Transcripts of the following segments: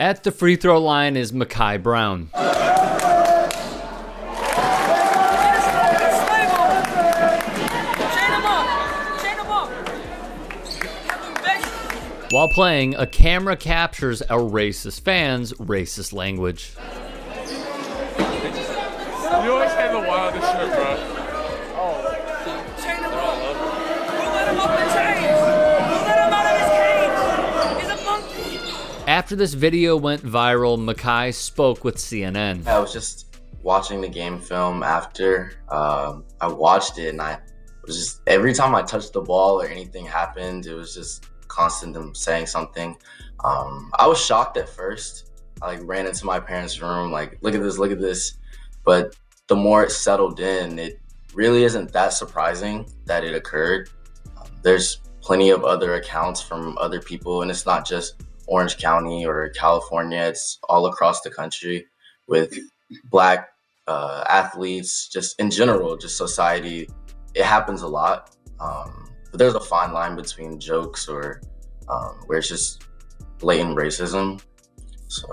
At the free throw line is Makai Brown. While playing, a camera captures a racist fan's racist language. You always have the wildest shit, bro. Chain him up. Who let him up the chains? Who let him out of his cage? He's a monkey. After this video went viral, Makai spoke with CNN. I was just watching the game film after. I watched it, and I was just, every time I touched the ball or anything happened, it was just constant them saying something. I was shocked at first. I ran into my parents' room, look at this. But the more it settled in, it really isn't that surprising that it occurred. There's plenty of other accounts from other people, and it's not just Orange County or California. It's all across the country with Black athletes, just in general, just society. It happens a lot. But there's a fine line between jokes or where it's just blatant racism. So,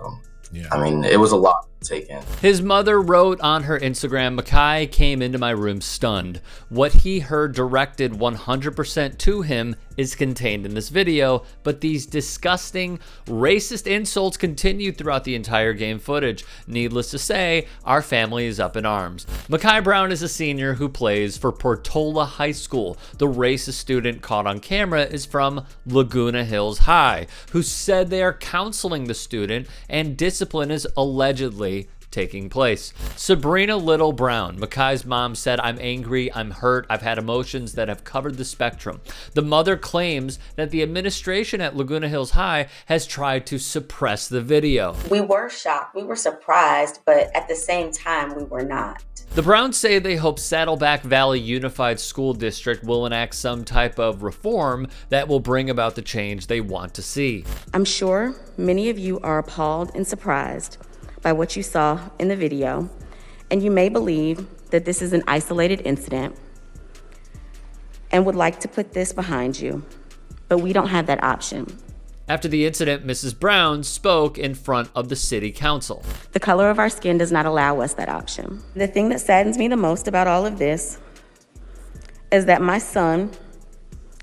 yeah. I mean, it was a lot to take in. His mother wrote on her Instagram, Makai came into my room stunned. What he heard directed 100% to him is contained in this video, but these disgusting, racist insults continued throughout the entire game footage. Needless to say, our family is up in arms. Makai Brown is a senior who plays for Portola High School. The racist student caught on camera is from Laguna Hills High, who said they are counseling the student and discipline is allegedly taking place. Sabrina Little Brown, Makai's mom, said, "I'm angry, I'm hurt, I've had emotions that have covered the spectrum." The mother claims that the administration at Laguna Hills High has tried to suppress the video. We were shocked, we were surprised, but at the same time, we were not. The Browns say they hope Saddleback Valley Unified School District will enact some type of reform that will bring about the change they want to see. I'm sure many of you are appalled and surprised by what you saw in the video, and you may believe that this is an isolated incident and would like to put this behind you, but we don't have that option. After the incident, Mrs. Brown spoke in front of the city council. The color of our skin does not allow us that option. The thing that saddens me the most about all of this is that my son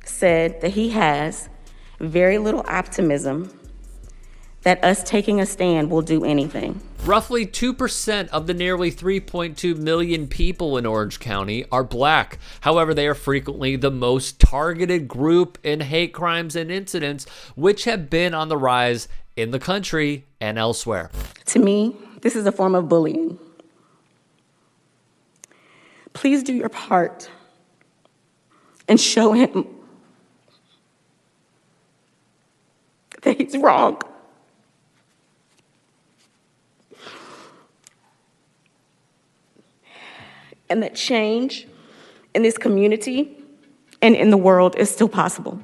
said that he has very little optimism that us taking a stand will do anything. Roughly 2% of the nearly 3.2 million people in Orange County are Black. However, they are frequently the most targeted group in hate crimes and incidents, which have been on the rise in the country and elsewhere. To me, this is a form of bullying. Please do your part and show him that he's wrong. And that change in this community and in the world is still possible.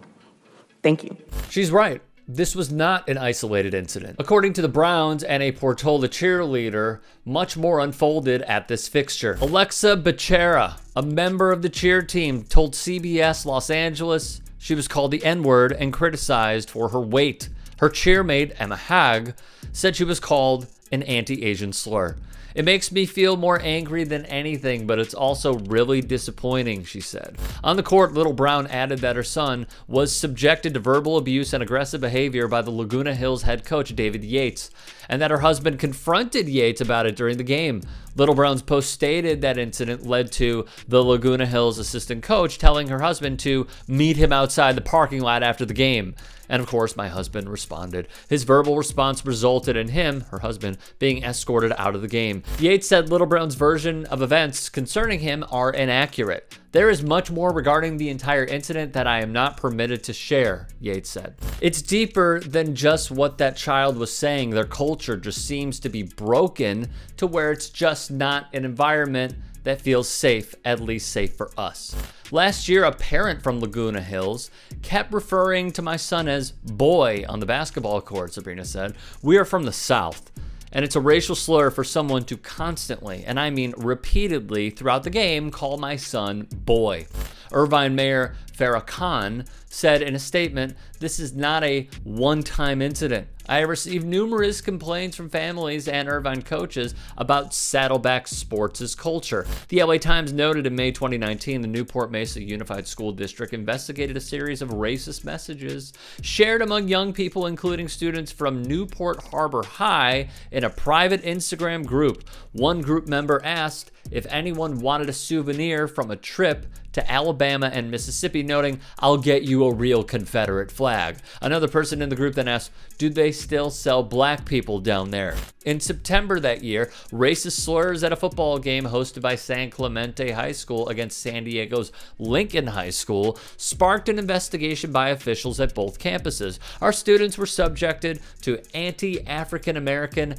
Thank you. She's right. This was not an isolated incident. According to the Browns and a Portola cheerleader, much more unfolded at this fixture. Alexa Becerra, a member of the cheer team, told CBS Los Angeles she was called the N-word and criticized for her weight. Her cheermate, Emma Hag, said she was called an anti-Asian slur. "It makes me feel more angry than anything, but it's also really disappointing," she said. On the court, Little Brown added that her son was subjected to verbal abuse and aggressive behavior by the Laguna Hills head coach, David Yates, and that her husband confronted Yates about it during the game. Little Brown's post stated that incident led to the Laguna Hills assistant coach telling her husband to meet him outside the parking lot after the game. And of course, my husband responded. His verbal response resulted in him, her husband, being escorted out of the game. Yates said Little Brown's version of events concerning him are inaccurate. "There is much more regarding the entire incident that I am not permitted to share," Yates said. "It's deeper than just what that child was saying. Their culture just seems to be broken to where it's just not an environment that feels safe, at least safe for us." Last year, a parent from Laguna Hills kept referring to my son as boy on the basketball court, Sabrina said. "We are from the South, and it's a racial slur for someone to constantly, and I mean repeatedly throughout the game, call my son boy." Irvine Mayor Farah Khan, said in a statement, "This is not a one-time incident. I received numerous complaints from families and Irvine coaches about Saddleback sports' culture." The LA Times noted in May 2019, the Newport Mesa Unified School District investigated a series of racist messages shared among young people, including students from Newport Harbor High, in a private Instagram group. One group member asked if anyone wanted a souvenir from a trip to Alabama and Mississippi, noting, "I'll get you a real Confederate flag." Another person in the group then asked, "Do they still sell black people down there?" In September that year, racist slurs at a football game hosted by San Clemente High School against San Diego's Lincoln High School sparked an investigation by officials at both campuses. Our students were subjected to anti-African American,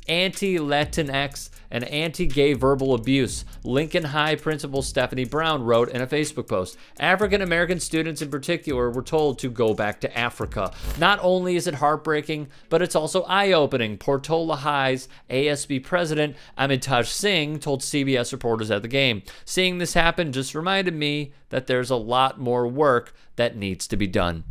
anti-Latinx, and anti-gay verbal abuse, Lincoln High Principal Stephanie Brown wrote in a Facebook post. African American students in particular were told to go back to Africa. Not only is it heartbreaking, but it's also eye-opening, Portola High's ASB president Amitabh Singh told CBS reporters at the game. "Seeing this happen just reminded me that there's a lot more work that needs to be done."